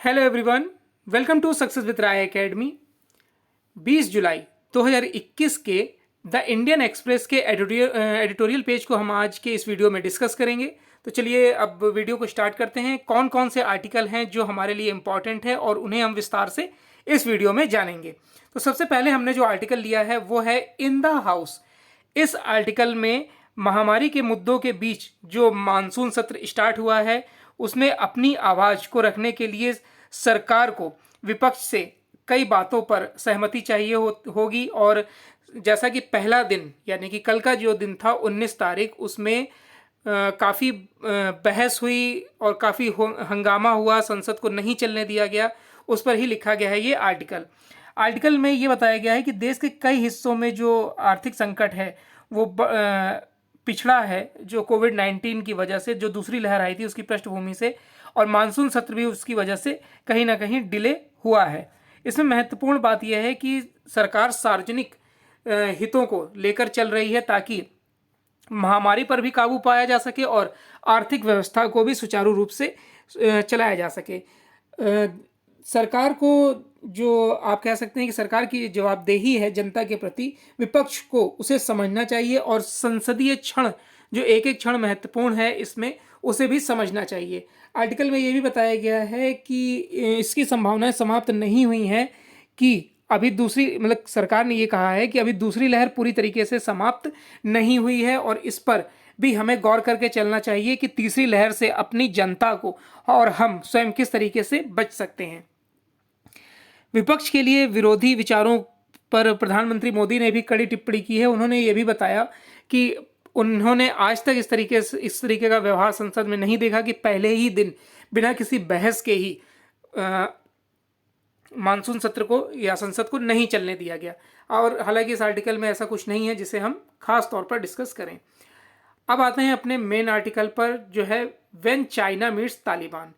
Hello everyone, welcome to success with Rai academy. 20 जुलाई 2021 के the Indian Express के editorial page को हम आज के इस वीडियो में डिस्कस करेंगे। तो चलिए अब वीडियो को स्टार्ट करते हैं। कौन कौन से आर्टिकल हैं जो हमारे लिए इम्पॉर्टेंट है और उन्हें हम विस्तार से इस वीडियो में जानेंगे। तो सबसे पहले हमने जो आर्टिकल लिया है वो है इन द हाउस। इस आर्टिकल में महामारी के मुद्दों के बीच जो मानसून सत्र स्टार्ट हुआ है उसमें अपनी आवाज़ को रखने के लिए सरकार को विपक्ष से कई बातों पर सहमति चाहिए होगी। और जैसा कि पहला दिन यानी कि कल का जो दिन था 19 तारीख, उसमें काफ़ी बहस हुई और काफ़ी हंगामा हुआ, संसद को नहीं चलने दिया गया। उस पर ही लिखा गया है ये आर्टिकल में ये बताया गया है कि देश के कई हिस्सों में जो आर्थिक संकट है वो पिछड़ा है, जो कोविड-19 की वजह से जो दूसरी लहर आई थी उसकी पृष्ठभूमि से, और मानसून सत्र भी उसकी वजह से कहीं ना कहीं डिले हुआ है। इसमें महत्वपूर्ण बात यह है कि सरकार सार्वजनिक हितों को लेकर चल रही है ताकि महामारी पर भी काबू पाया जा सके और आर्थिक व्यवस्था को भी सुचारू रूप से चलाया जा सके। सरकार को, जो आप कह सकते हैं कि सरकार की जवाबदेही है जनता के प्रति, विपक्ष को उसे समझना चाहिए और संसदीय क्षण जो एक एक क्षण महत्वपूर्ण है इसमें उसे भी समझना चाहिए। आर्टिकल में ये भी बताया गया है कि इसकी संभावनाएं समाप्त नहीं हुई हैं कि अभी सरकार ने ये कहा है कि अभी दूसरी लहर पूरी तरीके से समाप्त नहीं हुई है और इस पर भी हमें गौर करके चलना चाहिए कि तीसरी लहर से अपनी जनता को और हम स्वयं किस तरीके से बच सकते हैं। विपक्ष के लिए विरोधी विचारों पर प्रधानमंत्री मोदी ने भी कड़ी टिप्पणी की है। उन्होंने ये भी बताया कि उन्होंने आज तक इस तरीके का व्यवहार संसद में नहीं देखा कि पहले ही दिन बिना किसी बहस के ही मानसून सत्र को या संसद को नहीं चलने दिया गया। और हालांकि इस आर्टिकल में ऐसा कुछ नहीं है जिसे हम खास तौर पर डिस्कस करें। अब आते हैं अपने मेन आर्टिकल पर, जो है व्हेन चाइना मीट्स तालिबान।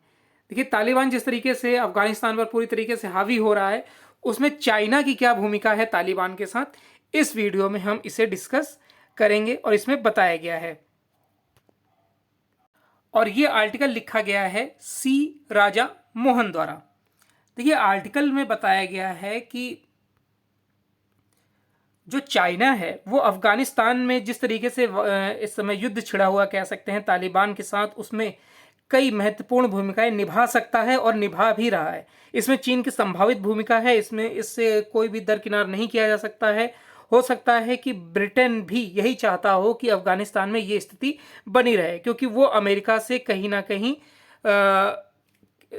देखिए, तालिबान जिस तरीके से अफगानिस्तान पर पूरी तरीके से हावी हो रहा है, उसमें चाइना की क्या भूमिका है तालिबान के साथ, इस वीडियो में हम इसे डिस्कस करेंगे और इसमें बताया गया है। और ये आर्टिकल लिखा गया है सी राजा मोहन द्वारा। देखिए, आर्टिकल में बताया गया है कि जो चाइना है वो अफगानिस्तान में जिस तरीके से इस समय युद्ध छिड़ा हुआ कह सकते हैं तालिबान के साथ, उसमें कई महत्वपूर्ण भूमिकाएं निभा सकता है और निभा भी रहा है। इसमें चीन की संभावित भूमिका है, इसमें इससे कोई भी दरकिनार नहीं किया जा सकता है। हो सकता है कि ब्रिटेन भी यही चाहता हो कि अफगानिस्तान में ये स्थिति बनी रहे, क्योंकि वो अमेरिका से कहीं ना कहीं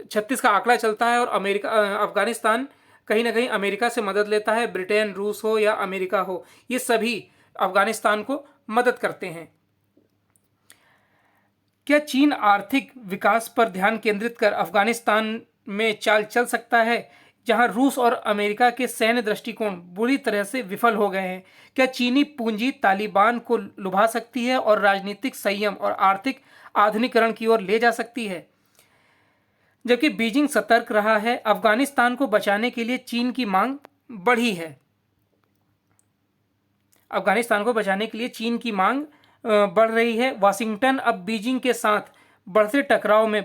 36 का आंकड़ा चलता है और अफगानिस्तान कहीं ना कहीं अमेरिका से मदद लेता है। ब्रिटेन, रूस हो या अमेरिका हो, ये सभी अफगानिस्तान को मदद करते हैं। क्या चीन आर्थिक विकास पर ध्यान केंद्रित कर अफगानिस्तान में चाल चल सकता है जहां रूस और अमेरिका के सैन्य दृष्टिकोण बुरी तरह से विफल हो गए हैं? क्या चीनी पूंजी तालिबान को लुभा सकती है और राजनीतिक संयम और आर्थिक आधुनिकीकरण की ओर ले जा सकती है? जबकि बीजिंग सतर्क रहा है, अफगानिस्तान को बचाने के लिए चीन की मांग बढ़ी है। अफगानिस्तान को बचाने के लिए चीन की मांग बढ़ रही है। वाशिंगटन अब बीजिंग के साथ बढ़ते टकराव में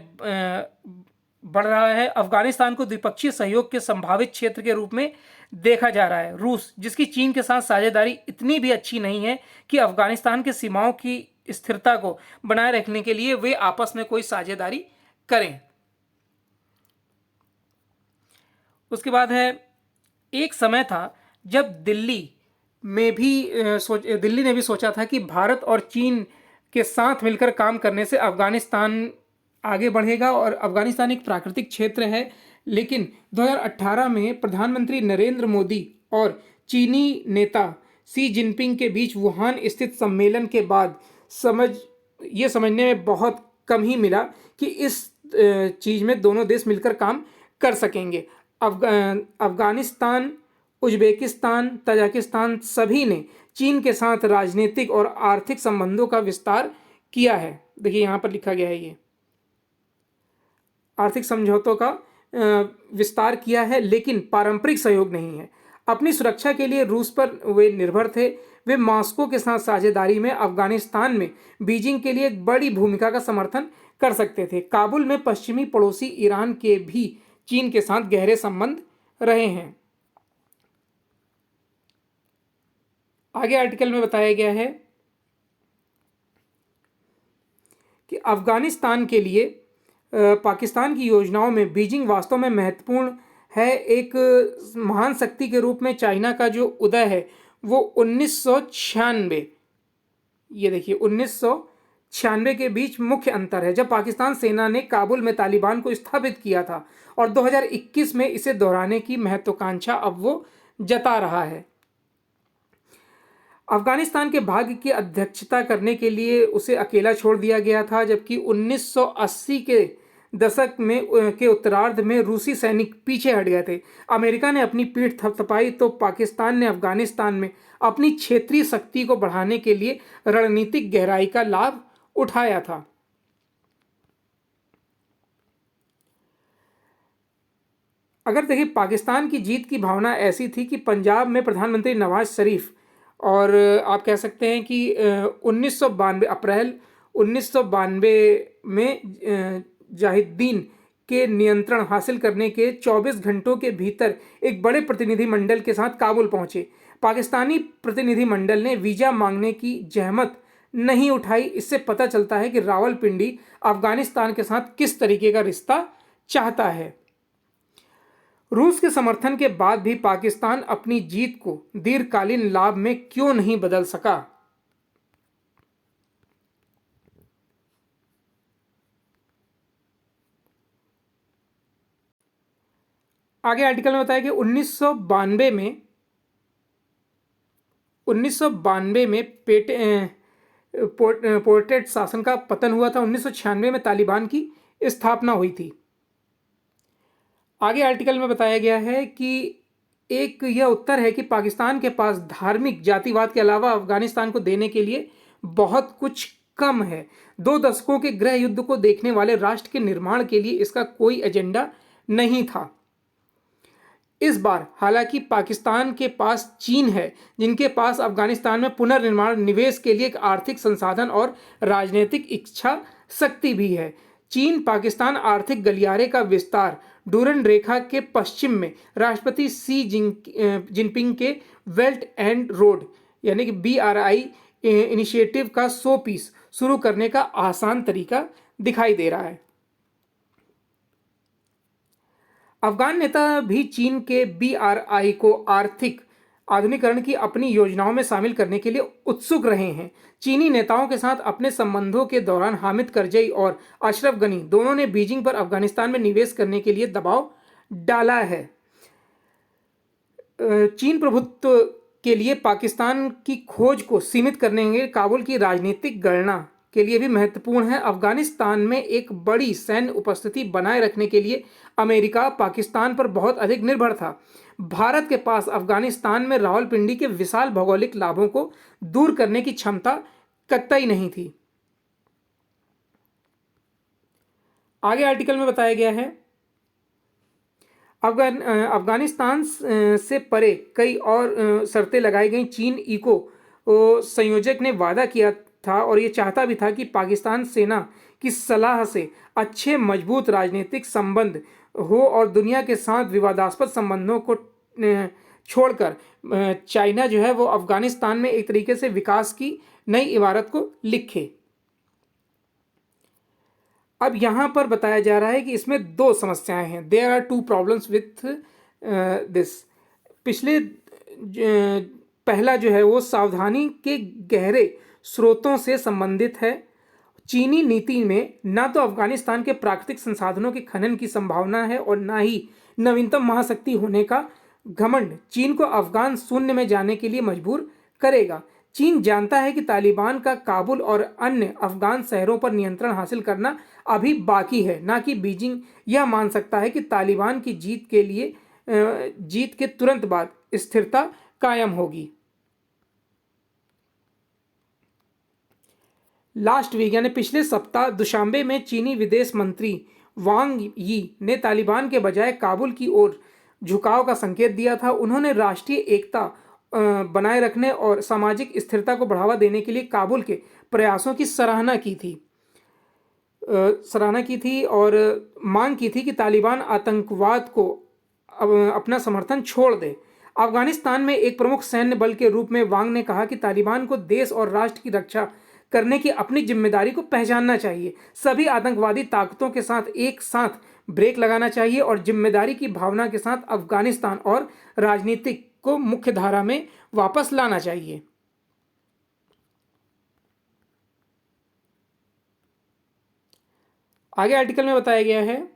बढ़ रहा है। अफगानिस्तान को द्विपक्षीय सहयोग के संभावित क्षेत्र के रूप में देखा जा रहा है। रूस, जिसकी चीन के साथ साझेदारी इतनी भी अच्छी नहीं है कि अफगानिस्तान के सीमाओं की स्थिरता को बनाए रखने के लिए वे आपस में कोई साझेदारी करें। उसके बाद है, एक समय था जब दिल्ली ने भी सोचा था कि भारत और चीन के साथ मिलकर काम करने से अफगानिस्तान आगे बढ़ेगा और अफगानिस्तान एक प्राकृतिक क्षेत्र है। लेकिन 2018 में प्रधानमंत्री नरेंद्र मोदी और चीनी नेता शी जिनपिंग के बीच वुहान स्थित सम्मेलन के बाद ये समझने में बहुत कम ही मिला कि इस चीज़ में दोनों देश मिलकर काम कर सकेंगे। अफगानिस्तान, उज्बेकिस्तान, तजाकिस्तान सभी ने चीन के साथ राजनीतिक और आर्थिक संबंधों का विस्तार किया है। देखिए, यहाँ पर लिखा गया है, ये आर्थिक समझौतों का विस्तार किया है, लेकिन पारंपरिक सहयोग नहीं है। अपनी सुरक्षा के लिए रूस पर वे निर्भर थे। वे मॉस्को के साथ साझेदारी में अफगानिस्तान में बीजिंग के लिए एक बड़ी भूमिका का समर्थन कर सकते थे। काबुल में पश्चिमी पड़ोसी ईरान के भी चीन के साथ गहरे संबंध रहे हैं। आगे आर्टिकल में बताया गया है कि अफगानिस्तान के लिए पाकिस्तान की योजनाओं में बीजिंग वास्तव में महत्वपूर्ण है। एक महान शक्ति के रूप में चाइना का जो उदय है वो 1996, ये देखिए 1996 के बीच मुख्य अंतर है, जब पाकिस्तान सेना ने काबुल में तालिबान को स्थापित किया था, और 2021 में इसे दोहराने की महत्वाकांक्षा अब वो जता रहा है। अफगानिस्तान के भाग्य की अध्यक्षता करने के लिए उसे अकेला छोड़ दिया गया था, जबकि 1980 के दशक में के उत्तरार्ध में रूसी सैनिक पीछे हट गए थे। अमेरिका ने अपनी पीठ थपथपाई तो पाकिस्तान ने अफगानिस्तान में अपनी क्षेत्रीय शक्ति को बढ़ाने के लिए रणनीतिक गहराई का लाभ उठाया था। अगर देखिए, पाकिस्तान की जीत की भावना ऐसी थी कि पंजाब में प्रधानमंत्री नवाज शरीफ और आप कह सकते हैं कि 1992 अप्रैल 1992 में जाहिदुद्दीन के नियंत्रण हासिल करने के 24 घंटों के भीतर एक बड़े प्रतिनिधिमंडल के साथ काबुल पहुंचे। पाकिस्तानी प्रतिनिधिमंडल ने वीज़ा मांगने की जहमत नहीं उठाई। इससे पता चलता है कि रावलपिंडी अफगानिस्तान के साथ किस तरीके का रिश्ता चाहता है। रूस के समर्थन के बाद भी पाकिस्तान अपनी जीत को दीर्घकालीन लाभ में क्यों नहीं बदल सका? आगे आर्टिकल में बताया कि 1992 में पोर्ट्रेट शासन का पतन हुआ था। 1996 में तालिबान की स्थापना हुई थी। आगे आर्टिकल में बताया गया है कि एक यह उत्तर है कि पाकिस्तान के पास धार्मिक जातिवाद के अलावा अफगानिस्तान को देने के लिए बहुत कुछ कम है। 2 दशकों के गृह युद्ध को देखने वाले राष्ट्र के निर्माण के लिए इसका कोई एजेंडा नहीं था। इस बार हालांकि पाकिस्तान के पास चीन है, जिनके पास अफगानिस्तान में पुनर्निर्माण निवेश के लिए एक आर्थिक संसाधन और राजनीतिक इच्छा शक्ति भी है। चीन पाकिस्तान आर्थिक गलियारे का विस्तार, डूरन रेखा के पश्चिम में राष्ट्रपति सी जिनपिंग के बेल्ट एंड रोड यानी कि BRI इनिशिएटिव का 100 पीस शुरू करने का आसान तरीका दिखाई दे रहा है। अफगान नेता भी चीन के BRI को आर्थिक आधुनिकीकरण की अपनी योजनाओं में शामिल करने के लिए उत्सुक रहे हैं। चीनी नेताओं के साथ अपने संबंधों के दौरान हामिद करजई और अशरफ गनी दोनों ने बीजिंग पर अफगानिस्तान में निवेश करने के लिए दबाव डाला है। चीन प्रभुत्व के लिए पाकिस्तान की खोज को सीमित करने के काबुल की राजनीतिक गणना के लिए भी महत्वपूर्ण है। अफगानिस्तान में एक बड़ी सैन्य उपस्थिति बनाए रखने के लिए अमेरिका पाकिस्तान पर बहुत अधिक निर्भर था। भारत के पास अफगानिस्तान में रावलपिंडी के विशाल भौगोलिक लाभों को दूर करने की क्षमता कतई नहीं थी। आगे आर्टिकल में बताया गया है अफगानिस्तान से परे कई और शर्तें लगाई गई। चीन इको संयोजक ने वादा किया था और ये चाहता भी था कि पाकिस्तान सेना की सलाह से अच्छे मजबूत राजनीतिक संबंध हो और दुनिया के साथ विवादास्पद संबंधों को छोड़कर चाइना जो है वो अफगानिस्तान में एक तरीके से विकास की नई इमारत को लिखे। अब यहाँ पर बताया जा रहा है कि इसमें 2 समस्याएं हैं। There are 2 problems with this. पहला जो है वो सावधानी के गहरे स्रोतों से संबंधित है। चीनी नीति में न तो अफगानिस्तान के प्राकृतिक संसाधनों के खनन की संभावना है और न ही नवीनतम महाशक्ति होने का घमंड चीन को अफगान शून्य में जाने के लिए मजबूर करेगा। चीन जानता है कि तालिबान का काबुल और अन्य अफगान शहरों पर नियंत्रण हासिल करना अभी बाकी है, ना कि बीजिंग यह मान सकता है कि तालिबान की जीत के तुरंत बाद स्थिरता कायम होगी। लास्ट वीक यानी पिछले सप्ताह दुशांबे में चीनी विदेश मंत्री वांग यी ने तालिबान के बजाय काबुल की ओर झुकाव का संकेत दिया था। उन्होंने राष्ट्रीय एकता बनाए रखने और सामाजिक स्थिरता को बढ़ावा देने के लिए काबुल के प्रयासों की सराहना की थी। सराहना की थी और मांग की थी कि तालिबान आतंकवाद को अपना समर्थन छोड़ दे। अफगानिस्तान में एक प्रमुख सैन्य बल के रूप में वांग ने कहा कि तालिबान को देश और राष्ट्र की रक्षा करने की अपनी जिम्मेदारी को पहचानना चाहिए। सभी आतंकवादी ताकतों के साथ एक साथ ब्रेक लगाना चाहिए और जिम्मेदारी की भावना के साथ अफगानिस्तान और राजनीतिक को मुख्य धारा में वापस लाना चाहिए। आगे आर्टिकल में बताया गया है,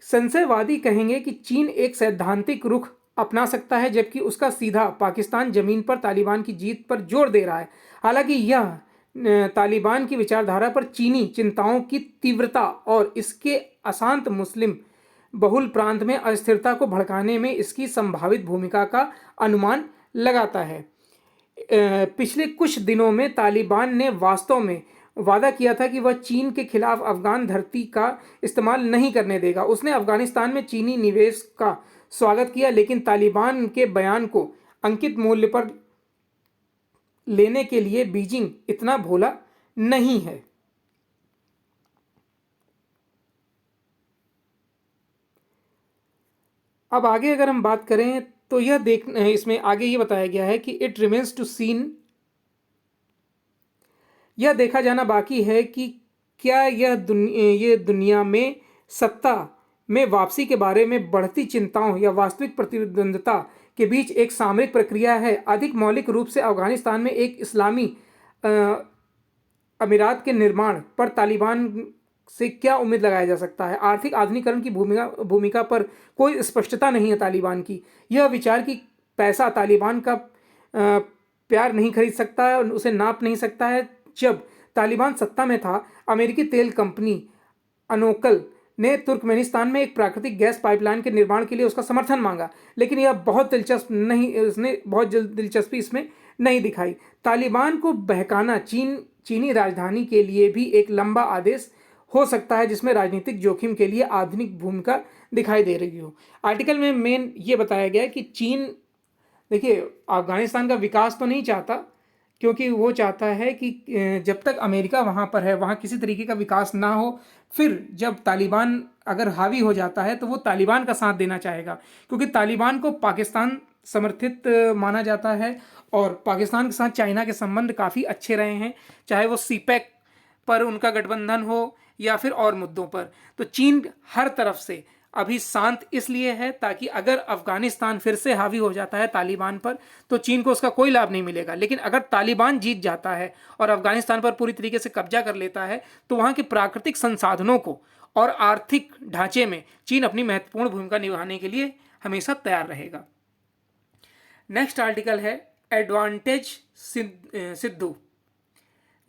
संशयवादी कहेंगे कि चीन एक सैद्धांतिक रुख अपना सकता है जबकि उसका सीधा पाकिस्तान जमीन पर तालिबान की जीत पर जोर दे रहा है। हालांकि यह तालिबान की विचारधारा पर चीनी चिंताओं की तीव्रता और इसके अशांत मुस्लिम बहुल प्रांत में अस्थिरता को भड़काने में इसकी संभावित भूमिका का अनुमान लगाता है। पिछले कुछ दिनों में तालिबान ने वास्तव में वादा किया था कि वह चीन के खिलाफ अफगान धरती का इस्तेमाल नहीं करने देगा। उसने अफगानिस्तान में चीनी निवेश का स्वागत किया, लेकिन तालिबान के बयान को अंकित मूल्य पर लेने के लिए बीजिंग इतना भोला नहीं है। अब आगे अगर हम बात करें तो इसमें आगे ये बताया गया है कि इट रिमेन्स टू सीन, यह देखा जाना बाकी है कि क्या ये दुनिया में सत्ता में वापसी के बारे में बढ़ती चिंताओं या वास्तविक प्रतिद्वंद्विता के बीच एक सामरिक प्रक्रिया है। अधिक मौलिक रूप से अफगानिस्तान में एक इस्लामी अमीरात के निर्माण पर तालिबान से क्या उम्मीद लगाया जा सकता है। आर्थिक आधुनिकीकरण की भूमिका पर कोई स्पष्टता नहीं है तालिबान की। यह विचार कि पैसा तालिबान का प्यार नहीं खरीद सकता है और उसे नाप नहीं सकता है। जब तालिबान सत्ता में था, अमेरिकी तेल कंपनी अनोकल ने तुर्कमेनिस्तान में एक प्राकृतिक गैस पाइपलाइन के निर्माण के लिए उसका समर्थन मांगा, लेकिन यह उसने बहुत जल्द दिलचस्पी इसमें नहीं दिखाई। तालिबान को बहकाना चीनी राजधानी के लिए भी एक लंबा आदेश हो सकता है जिसमें राजनीतिक जोखिम के लिए आधुनिक भूमिका दिखाई दे रही हो। आर्टिकल में मेन ये बताया गया है कि चीन, देखिए, अफगानिस्तान का विकास तो नहीं चाहता, क्योंकि वो चाहता है कि जब तक अमेरिका वहाँ पर है वहाँ किसी तरीके का विकास ना हो। फिर जब तालिबान अगर हावी हो जाता है तो वो तालिबान का साथ देना चाहेगा, क्योंकि तालिबान को पाकिस्तान समर्थित माना जाता है और पाकिस्तान के साथ चाइना के संबंध काफ़ी अच्छे रहे हैं, चाहे वो सीपैक पर उनका गठबंधन हो या फिर और मुद्दों पर। तो चीन हर तरफ से अभी शांत इसलिए है ताकि अगर अफगानिस्तान फिर से हावी हो जाता है तालिबान पर तो चीन को उसका कोई लाभ नहीं मिलेगा। लेकिन अगर तालिबान जीत जाता है और अफगानिस्तान पर पूरी तरीके से कब्जा कर लेता है तो वहाँ के प्राकृतिक संसाधनों को और आर्थिक ढांचे में चीन अपनी महत्वपूर्ण भूमिका निभाने के लिए हमेशा तैयार रहेगा। नेक्स्ट आर्टिकल है एडवांटेज सिद्धू।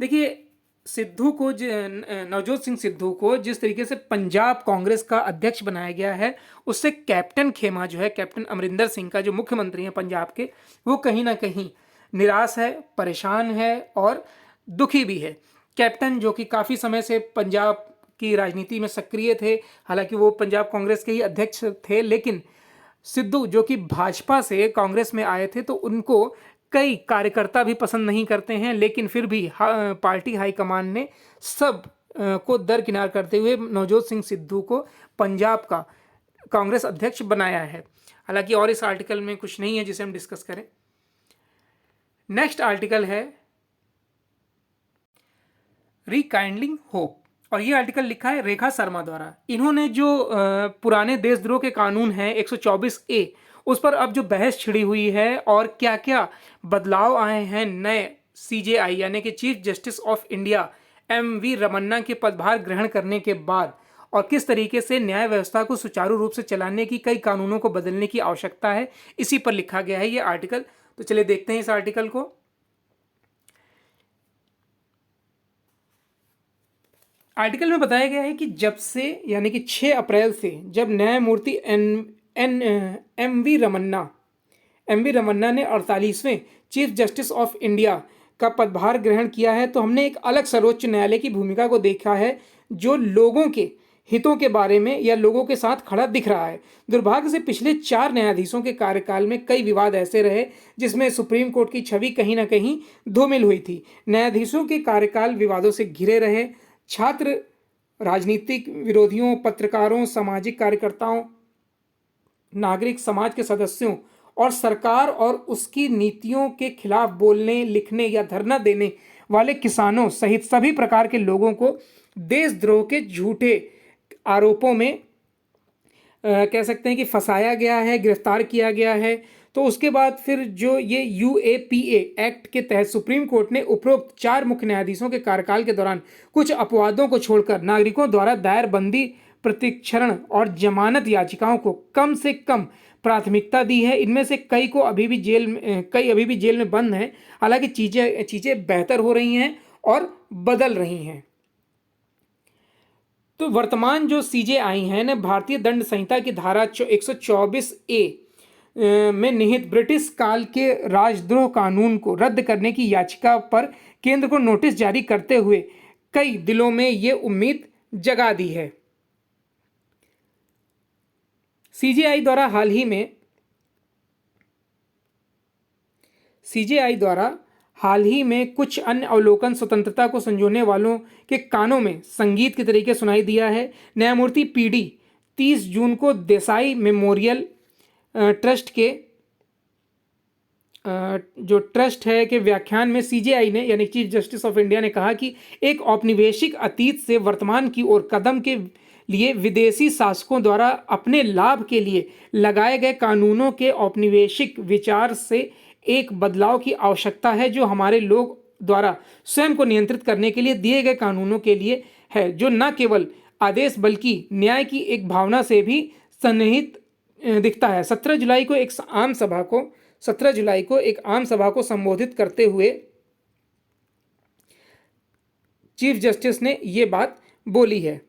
देखिए, नवजोत सिंह सिद्धू को जिस तरीके से पंजाब कांग्रेस का अध्यक्ष बनाया गया है, उससे कैप्टन खेमा जो है, कैप्टन अमरिंदर सिंह का जो मुख्यमंत्री हैं पंजाब के, वो कहीं ना कहीं निराश है, परेशान है और दुखी भी है। कैप्टन जो कि काफ़ी समय से पंजाब की राजनीति में सक्रिय थे, हालांकि वो पंजाब कांग्रेस के ही अध्यक्ष थे, लेकिन सिद्धू जो कि भाजपा से कांग्रेस में आए थे तो उनको कई कार्यकर्ता भी पसंद नहीं करते हैं, लेकिन फिर भी पार्टी हाईकमान ने सब को दरकिनार करते हुए नवजोत सिंह सिद्धू को पंजाब का कांग्रेस अध्यक्ष बनाया है। हालांकि और इस आर्टिकल में कुछ नहीं है जिसे हम डिस्कस करें। नेक्स्ट आर्टिकल है रिकाइंडलिंग होप, और ये आर्टिकल लिखा है रेखा शर्मा द्वारा। इन्होंने जो पुराने देशद्रोह के कानून हैं 124A, उस पर अब जो बहस छिड़ी हुई है और क्या क्या बदलाव आए हैं नए CJI यानी कि chief justice of India MV Ramana के पदभार ग्रहण करने के बाद, और किस तरीके से न्याय व्यवस्था को सुचारू रूप से चलाने की कई कानूनों को बदलने की आवश्यकता है, इसी पर लिखा गया है ये आर्टिकल। तो चलिए देखते हैं इस आर्टिकल को। आर्टिकल में बताया गया है कि जब से यानी कि 6 अप्रैल से जब न्यायमूर्ति MV रमन्ना ने 48वें चीफ जस्टिस ऑफ इंडिया का पदभार ग्रहण किया है, तो हमने एक अलग सर्वोच्च न्यायालय की भूमिका को देखा है जो लोगों के हितों के बारे में या लोगों के साथ खड़ा दिख रहा है। दुर्भाग्य से पिछले 4 न्यायाधीशों के कार्यकाल में कई विवाद ऐसे रहे जिसमें सुप्रीम कोर्ट की छवि कहीं ना कहीं धूमिल हुई थी। न्यायाधीशों के कार्यकाल विवादों से घिरे रहे। छात्र, राजनीतिक विरोधियों, पत्रकारों, सामाजिक कार्यकर्ताओं, नागरिक समाज के सदस्यों और सरकार और उसकी नीतियों के खिलाफ बोलने, लिखने या धरना देने वाले किसानों सहित सभी प्रकार के लोगों को देशद्रोह के झूठे आरोपों में कह सकते हैं कि फंसाया गया है, गिरफ्तार किया गया है। तो उसके बाद फिर जो ये यूएपीए एक्ट के तहत सुप्रीम कोर्ट ने उपरोक्त 4 मुख्य न्यायाधीशों के कार्यकाल के दौरान कुछ अपवादों को छोड़कर नागरिकों द्वारा दायर बंदी, प्रत्यक्षरण और जमानत याचिकाओं को कम से कम प्राथमिकता दी है। इनमें से कई अभी भी जेल में बंद हैं। हालांकि चीज़ें बेहतर हो रही हैं और बदल रही हैं। तो वर्तमान जो सीजेआई है ने भारतीय दंड संहिता की धारा 124A में निहित ब्रिटिश काल के राजद्रोह कानून को रद्द करने की याचिका पर केंद्र को नोटिस जारी करते हुए कई दिलों में ये उम्मीद जगा दी है। सीजेआई द्वारा हाल ही में कुछ अन्य अवलोकन स्वतंत्रता को संजोने वालों के कानों में संगीत के तरीके सुनाई दिया है। न्यायमूर्ति पीडी 30 जून को देसाई मेमोरियल ट्रस्ट के जो ट्रस्ट है के व्याख्यान में सीजेआई ने यानी चीफ जस्टिस ऑफ इंडिया ने कहा कि एक औपनिवेशिक अतीत से वर्तमान की ओर कदम के लिए विदेशी शासकों द्वारा अपने लाभ के लिए लगाए गए कानूनों के औपनिवेशिक विचार से एक बदलाव की आवश्यकता है, जो हमारे लोग द्वारा स्वयं को नियंत्रित करने के लिए दिए गए कानूनों के लिए है, जो न केवल आदेश बल्कि न्याय की एक भावना से भी सन्निहित दिखता है। 17 जुलाई को एक आम सभा को संबोधित करते हुए चीफ जस्टिस ने ये बात बोली है।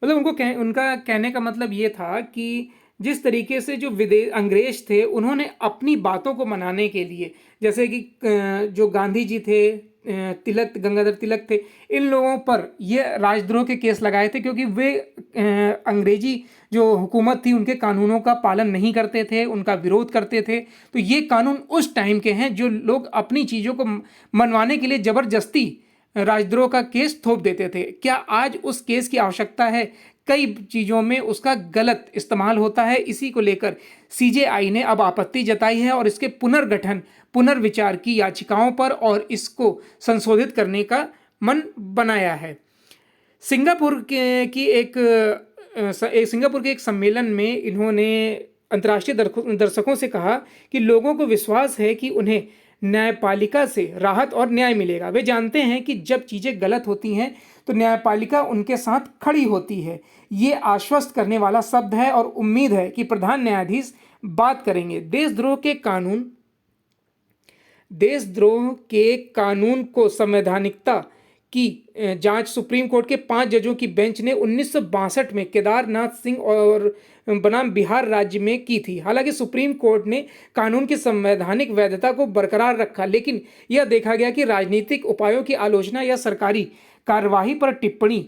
मतलब उनका कहने का मतलब ये था कि जिस तरीके से जो अंग्रेज थे उन्होंने अपनी बातों को मनाने के लिए, जैसे कि जो गांधी जी थे, गंगाधर तिलक थे, इन लोगों पर ये राजद्रोह के केस लगाए थे क्योंकि वे अंग्रेजी जो हुकूमत थी उनके कानूनों का पालन नहीं करते थे, उनका विरोध करते थे। तो ये कानून उस टाइम के हैं जो लोग अपनी चीज़ों को मनवाने के लिए ज़बरदस्ती राजद्रोह का केस थोप देते थे। क्या आज उस केस की आवश्यकता है? कई चीज़ों में उसका गलत इस्तेमाल होता है। इसी को लेकर सीजेआई ने अब आपत्ति जताई है और इसके पुनर्विचार की याचिकाओं पर और इसको संशोधित करने का मन बनाया है। सिंगापुर के एक सम्मेलन में इन्होंने अंतर्राष्ट्रीय दर्शकों से कहा कि लोगों को विश्वास है कि उन्हें न्यायपालिका से राहत और न्याय मिलेगा। वे जानते हैं कि जब चीज़ें गलत होती हैं तो न्यायपालिका उनके साथ खड़ी होती है। ये आश्वस्त करने वाला शब्द है और उम्मीद है कि प्रधान न्यायाधीश बात करेंगे। देशद्रोह के कानून को संवैधानिकता की जांच सुप्रीम कोर्ट के 5 जजों की बेंच ने 1962 में केदारनाथ सिंह और बनाम बिहार राज्य में की थी। हालांकि सुप्रीम कोर्ट ने कानून की संवैधानिक वैधता को बरकरार रखा, लेकिन यह देखा गया कि राजनीतिक उपायों की आलोचना या सरकारी कार्यवाही पर टिप्पणी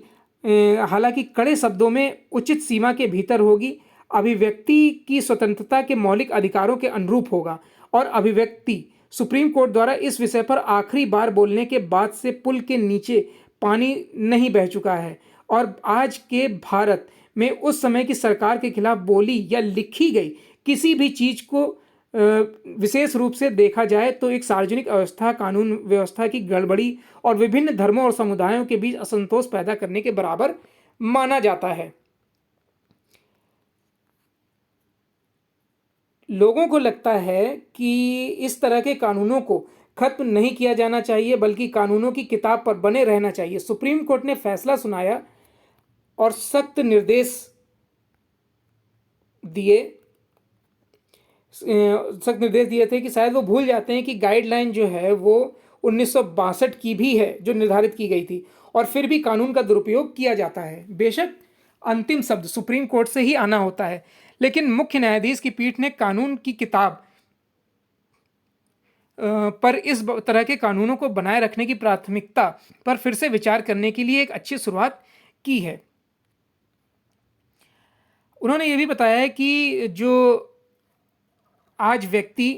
हालांकि कड़े शब्दों में उचित सीमा के भीतर होगी, अभिव्यक्ति की स्वतंत्रता के मौलिक अधिकारों के अनुरूप होगा और अभिव्यक्ति सुप्रीम कोर्ट द्वारा इस विषय पर आखिरी बार बोलने के बाद से पुल के नीचे पानी नहीं बह चुका है और आज के भारत में उस समय की सरकार के खिलाफ बोली या लिखी गई किसी भी चीज़ को विशेष रूप से देखा जाए तो एक सार्वजनिक अवस्था, कानून व्यवस्था की गड़बड़ी और विभिन्न धर्मों और समुदायों के बीच असंतोष पैदा करने के बराबर माना जाता है। लोगों को लगता है कि इस तरह के कानूनों को खत्म नहीं किया जाना चाहिए बल्कि कानूनों की किताब पर बने रहना चाहिए। सुप्रीम कोर्ट ने फैसला सुनाया और सख्त निर्देश दिए थे कि शायद वो भूल जाते हैं कि गाइडलाइन जो है वो 1962 की भी है जो निर्धारित की गई थी और फिर भी कानून का दुरुपयोग किया जाता है। बेशक अंतिम शब्द सुप्रीम कोर्ट से ही आना होता है, लेकिन मुख्य न्यायाधीश की पीठ ने कानून की किताब पर इस तरह के कानूनों को बनाए रखने की प्राथमिकता पर फिर से विचार करने के लिए एक अच्छी शुरुआत की है। उन्होंने ये भी बताया है कि जो आज व्यक्ति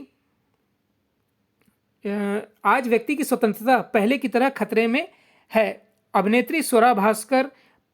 आज व्यक्ति की स्वतंत्रता पहले की तरह खतरे में है। अभिनेत्री स्वरा भास्कर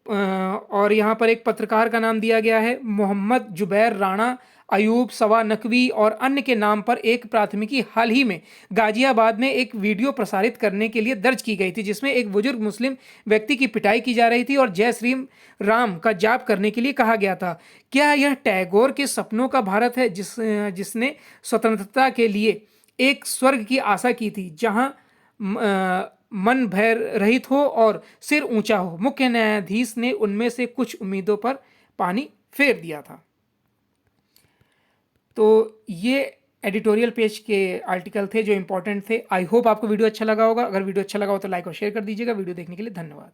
और यहाँ पर एक पत्रकार का नाम दिया गया है मोहम्मद जुबैर राणा, अयूब सवा नकवी और अन्य के नाम पर एक प्राथमिकी हाल ही में गाजियाबाद में एक वीडियो प्रसारित करने के लिए दर्ज की गई थी, जिसमें एक बुजुर्ग मुस्लिम व्यक्ति की पिटाई की जा रही थी और जय श्री राम का जाप करने के लिए कहा गया था। क्या यह टैगोर के सपनों का भारत है, जिसने स्वतंत्रता के लिए एक स्वर्ग की आशा की थी, जहां मन भय रहित हो और सिर ऊंचा हो? मुख्य न्यायाधीश ने उनमें से कुछ उम्मीदों पर पानी फेर दिया था। तो ये एडिटोरियल पेज के आर्टिकल थे जो इंपॉर्टेंट थे। आई होप आपको वीडियो अच्छा लगा होगा। अगर वीडियो अच्छा लगा हो तो लाइक और शेयर कर दीजिएगा। वीडियो देखने के लिए धन्यवाद।